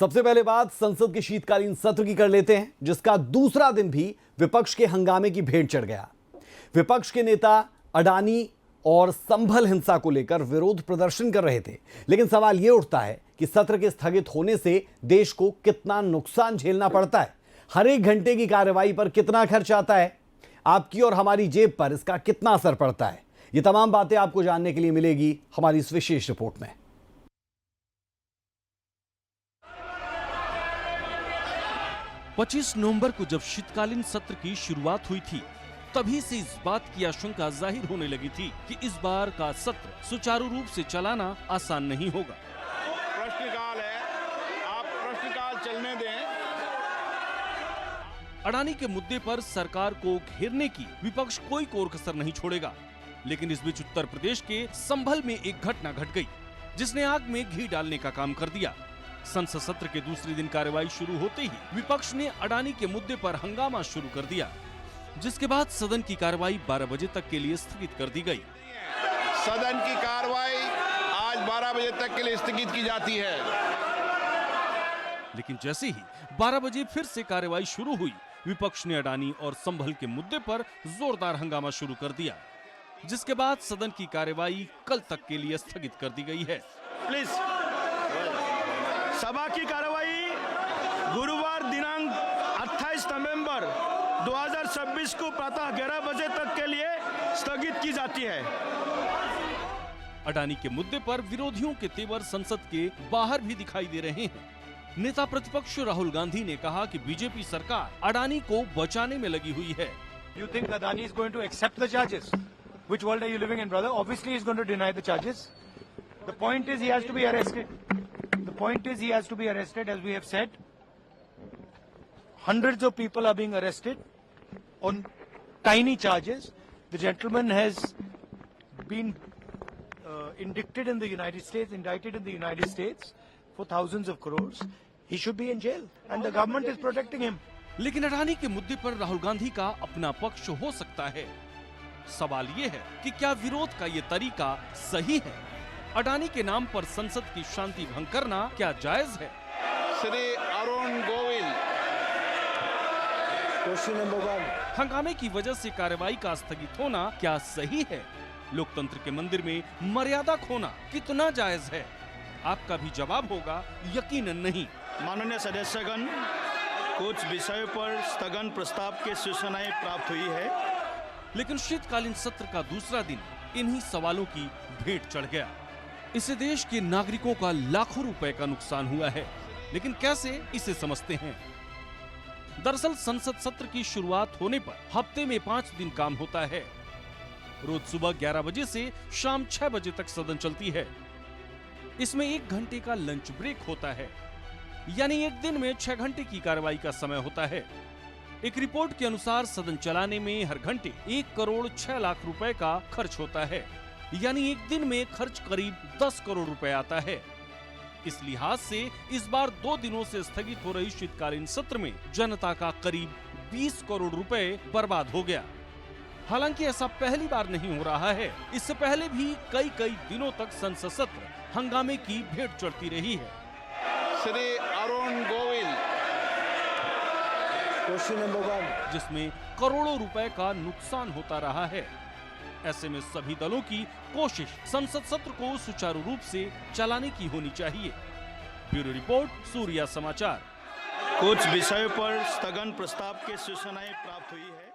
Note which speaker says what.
Speaker 1: सबसे पहले बात संसद के शीतकालीन सत्र की कर लेते हैं, जिसका दूसरा दिन भी विपक्ष के हंगामे की भेंट चढ़ गया। विपक्ष के नेता अडानी और संभल हिंसा को लेकर विरोध प्रदर्शन कर रहे थे, लेकिन सवाल यह उठता है कि सत्र के स्थगित होने से देश को कितना नुकसान झेलना पड़ता है, हर एक घंटे की कार्रवाई पर कितना खर्च आता है, आपकी और हमारी जेब पर इसका कितना असर पड़ता है। ये तमाम बातें आपको जानने के लिए मिलेगी हमारी इस विशेष रिपोर्ट में।
Speaker 2: 25 नवंबर को जब शीतकालीन सत्र की शुरुआत हुई थी, तभी से इस बात की आशंका जाहिर होने लगी थी कि इस बार का सत्र सुचारू रूप से चलाना आसान नहीं होगा।
Speaker 3: प्रश्नकाल है, आप प्रश्नकाल चलने दें।
Speaker 2: अडानी के मुद्दे पर सरकार को घेरने की विपक्ष कोई कोर कसर नहीं छोड़ेगा, लेकिन इस बीच उत्तर प्रदेश के संभल में एक घटना घट गई, जिसने आग में घी डालने का काम कर दिया। संसद सत्र के दूसरे दिन कार्रवाई शुरू होते ही विपक्ष ने अडानी के मुद्दे पर हंगामा शुरू कर दिया, जिसके बाद सदन की कार्रवाई 12 बजे तक के लिए स्थगित कर दी गई।
Speaker 3: सदन की कार्रवाई आज 12 बजे तक के लिए स्थगित की जाती है।
Speaker 2: लेकिन जैसे ही 12 बजे फिर से कार्रवाई शुरू हुई, विपक्ष ने अडानी और संभल के मुद्दे पर जोरदार हंगामा शुरू कर दिया, जिसके बाद सदन की कार्रवाई कल तक के लिए स्थगित कर दी गई है।
Speaker 4: प्लीज, सभा की कार्रवाई गुरुवार दिनांक 28 नवंबर 2026 को प्रातः 11 बजे तक के लिए स्थगित की जाती है।
Speaker 2: अडानी के मुद्दे पर विरोधियों के तेवर संसद के बाहर भी दिखाई दे रहे हैं। नेता प्रतिपक्ष राहुल गांधी ने कहा कि बीजेपी सरकार अडानी को बचाने में लगी हुई है।
Speaker 5: You think Adani is going to accept the charges? Which world are you living in, brother? Obviously, he's going to deny the charges. The point is, he has to be arrested. The point is, he has to be arrested, as we have said. Hundreds of people are being arrested on tiny charges. The gentleman has been indicted in the United States for thousands of crores. He should be in jail, and the government is protecting him.
Speaker 2: लेकिन अडानी के मुद्दे पर राहुल गांधी का अपना पक्ष हो सकता है। सवाल ये है कि क्या विरोध का ये तरीका सही है? अडानी के नाम पर संसद की शांति भंग करना क्या जायज है?
Speaker 3: Shri Arun Govil,
Speaker 5: Question number 1.
Speaker 2: हंगामे की वजह से कार्रवाई का स्थगित होना क्या सही है? लोकतंत्र के मंदिर में मर्यादा खोना कितना जायज है? आपका भी जवाब होगा यकीनन नहीं।
Speaker 4: माननीय सदस्यगण, कुछ विषयों पर स्थगन प्रस्ताव की सूचनाएं प्राप्त हुई है,
Speaker 2: लेकिन शीतकालीन सत्र का दूसरा दिन इन्हीं सवालों की भेंट चढ़ गया। इससे देश के नागरिकों का लाखों रुपए का नुकसान हुआ है, लेकिन कैसे इसे समझते हैं? दरअसल संसद सत्र की शुरुआत होने पर हफ्ते में 5 दिन काम होता है। रोज सुबह 11 बजे से शाम 6 बजे तक सदन चलती है। इसमें 1 घंटे का लंच ब्रेक होता है, यानी एक दिन में 6 घंटे की कार्रवाई का समय होता है। एक रिपोर्ट के अनुसार सदन चलाने में हर घंटे 1 करोड़ 6 लाख रुपए का खर्च होता है, यानी एक दिन में खर्च करीब 10 करोड़ रुपए आता है। इस लिहाज से इस बार 2 दिनों से स्थगित हो रही शीतकालीन सत्र में जनता का करीब 20 करोड़ रुपए बर्बाद हो गया। हालांकि ऐसा पहली बार नहीं हो रहा है। इससे पहले भी कई दिनों तक संसद सत्र हंगामे की भेंट चढ़ती रही है।
Speaker 3: Shri Arun Govil,
Speaker 5: Question number 1.
Speaker 2: जिसमें करोड़ों रुपए का नुकसान होता रहा है। ऐसे में सभी दलों की कोशिश संसद सत्र को सुचारू रूप से चलाने की होनी चाहिए। ब्यूरो रिपोर्ट, सूर्या समाचार।
Speaker 4: कुछ विषयों पर स्थगन प्रस्ताव की सूचनाएं प्राप्त हुई है।